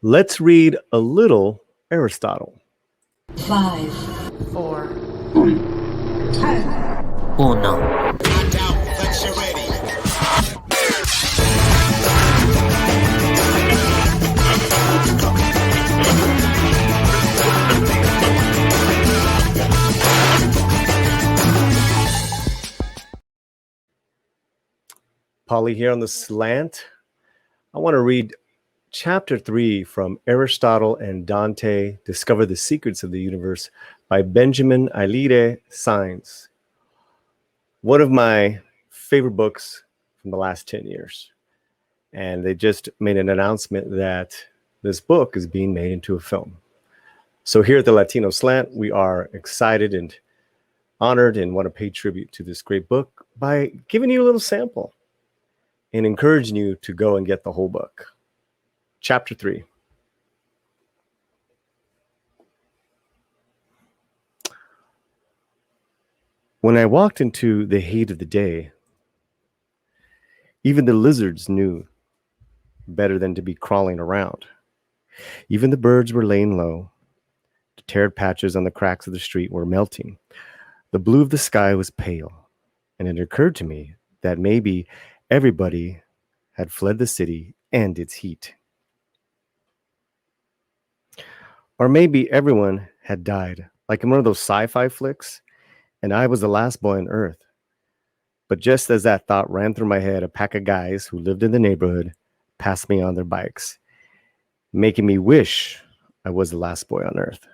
Let's read a little Aristotle. 5, 4, Three. 2, Uno. Paulie here on the slant. I want to read chapter 3 from Aristotle and Dante, Discover the Secrets of the Universe by Benjamin Alire Sáenz. One of my favorite books from the last 10 years. And they just made an announcement that this book is being made into a film. So here at the Latino Slant, we are excited and honored and want to pay tribute to this great book by giving you a little sample and encouraging you to go and get the whole book. Chapter 3. When I walked into the heat of the day, even the lizards knew better than to be crawling around. Even the birds were laying low. The tarred patches on the cracks of the street were melting. The blue of the sky was pale, and it occurred to me that maybe everybody had fled the city and its heat. Or maybe everyone had died, like in one of those sci-fi flicks, and I was the last boy on Earth. But just as that thought ran through my head, a pack of guys who lived in the neighborhood passed me on their bikes, making me wish I was the last boy on Earth.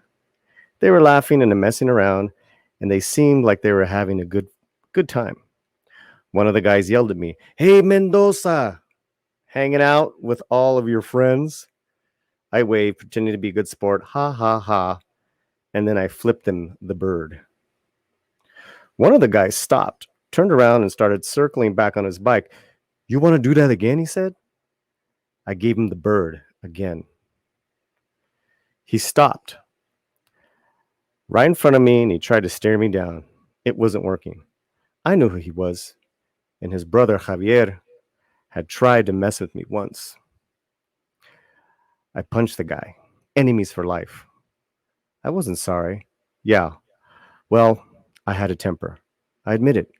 They were laughing and messing around, and they seemed like they were having a good time. One of the guys yelled at me, "Hey, Mendoza, hanging out with all of your friends?" I waved, pretending to be a good sport, ha, ha, ha, and then I flipped them the bird. One of the guys stopped, turned around, and started circling back on his bike. "You want to do that again?" he said. I gave him the bird again. He stopped right in front of me, and he tried to stare me down. It wasn't working. I knew who he was, and his brother Javier had tried to mess with me once. I punched the guy. Enemies for life. I wasn't sorry. Yeah, well, I had a temper. I admit it.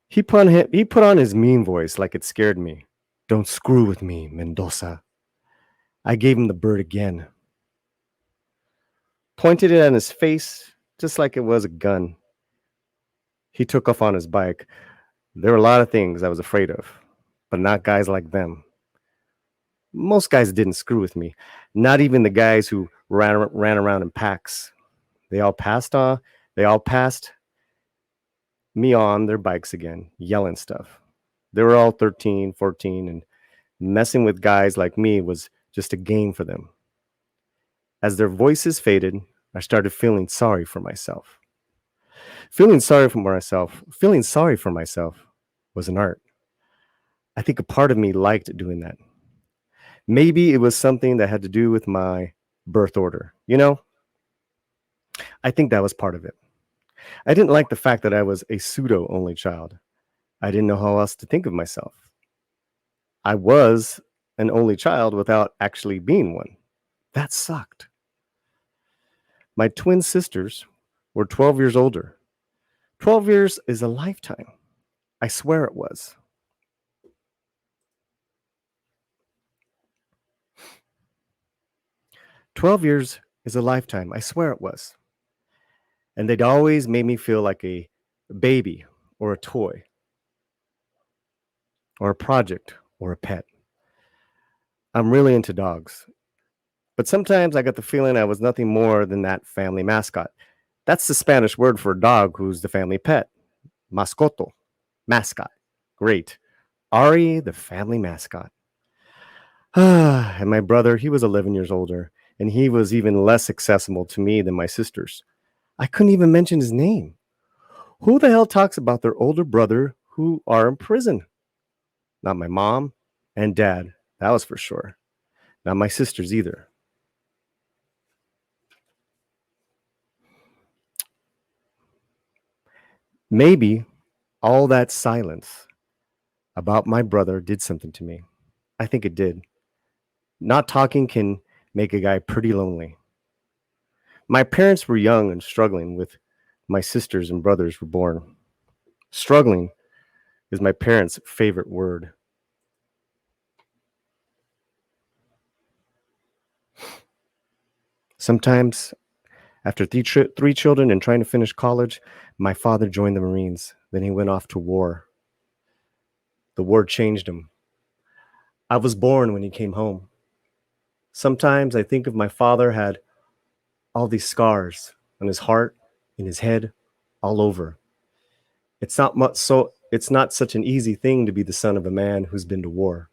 He put on his mean voice like it scared me. "Don't screw with me, Mendoza." I gave him the bird again. Pointed it at his face, just like it was a gun. He took off on his bike. There were a lot of things I was afraid of, but not guys like them. Most guys didn't screw with me, not even the guys who ran around in packs. They all passed me on their bikes again, yelling stuff. They were all 13, 14, and messing with guys like me was just a game for them. As their voices faded, I started feeling sorry for myself. Feeling sorry for myself was an art. I think a part of me liked doing that. Maybe it was something that had to do with my birth order. I think that was part of it. I didn't like the fact that I was a pseudo only child. I didn't know how else to think of myself. I was an only child without actually being one. That sucked. My twin sisters were 12 years older. 12 years is a lifetime. I swear it was. "12 years is a lifetime. I swear it was." And they'd always made me feel like a baby or a toy or a project or a pet. I'm really into dogs. But sometimes I got the feeling I was nothing more than that family mascot. That's the Spanish word for a dog who's the family pet. Mascoto. Mascot. Great. Ari, the family mascot. And my brother, he was 11 years older, and he was even less accessible to me than my sisters. I couldn't even mention his name. Who the hell talks about their older brother who are in prison? Not my mom and dad, that was for sure. Not my sisters either. Maybe all that silence about my brother did something to me. I think it did. Not talking can make a guy pretty lonely. My parents were young and struggling with my sisters and brothers were born. Struggling is my parents' favorite word. Sometimes, after three children and trying to finish college, my father joined the Marines. Then he went off to war. The war changed him. I was born when he came home. Sometimes I think of my father had all these scars on his heart, in his head, all over. It's not such an easy thing to be the son of a man who's been to war.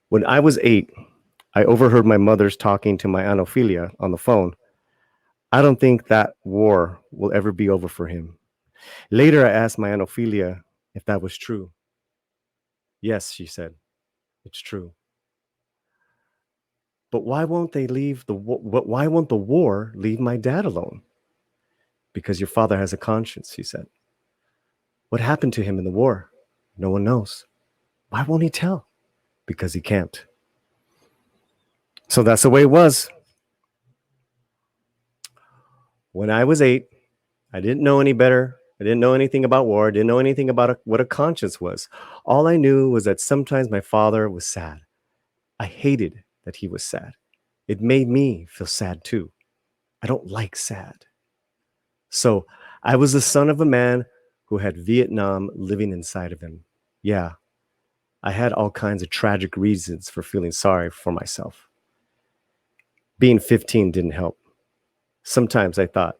When I was 8, I overheard my mother's talking to my Aunt Ophelia on the phone. I don't think that war will ever be over for him. Later, I asked my Aunt Ophelia if that was true. Yes, she said, it's true. But why won't why won't the war leave my dad alone? Because your father has a conscience, he said. What happened to him in the war? No one knows. Why won't he tell? Because he can't. So that's the way it was. When I was 8, I didn't know any better. I didn't know anything about war. I didn't know anything about what a conscience was. All I knew was that sometimes my father was sad. I hated that he was sad. It made me feel sad too. I don't like sad. So I was the son of a man who had Vietnam living inside of him. Yeah, I had all kinds of tragic reasons for feeling sorry for myself. Being 15 didn't help. Sometimes I thought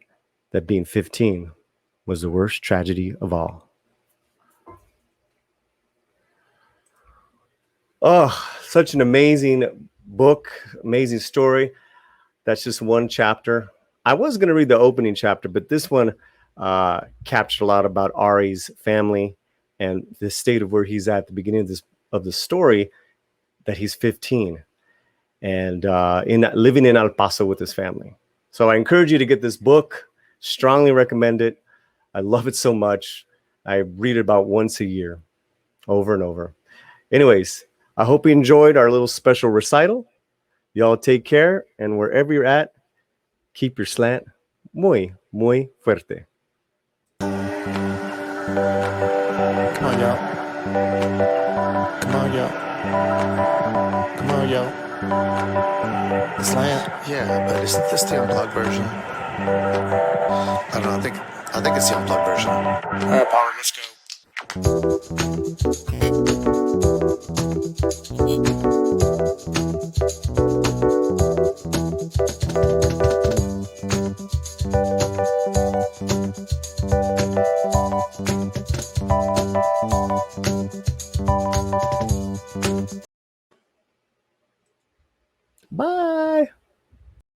that being 15 was the worst tragedy of all. Oh, such an amazing book, amazing story. That's just one chapter. I was going to read the opening chapter, but this one captured a lot about Ari's family and the state of where he's at the beginning of the story, that he's 15 and living in El Paso with his family. So I encourage you to get this book. Strongly recommend it. I love it so much. I read it about once a year, over and over. Anyways, I hope you enjoyed our little special recital. Y'all take care, and wherever you're at, keep your slant muy, muy fuerte. Come on, y'all. Come on, y'all. Come on, y'all. The slant. Yeah, but isn't this the unplugged version? I don't know. I think it's the unplugged version. All right, Paulie, let's go.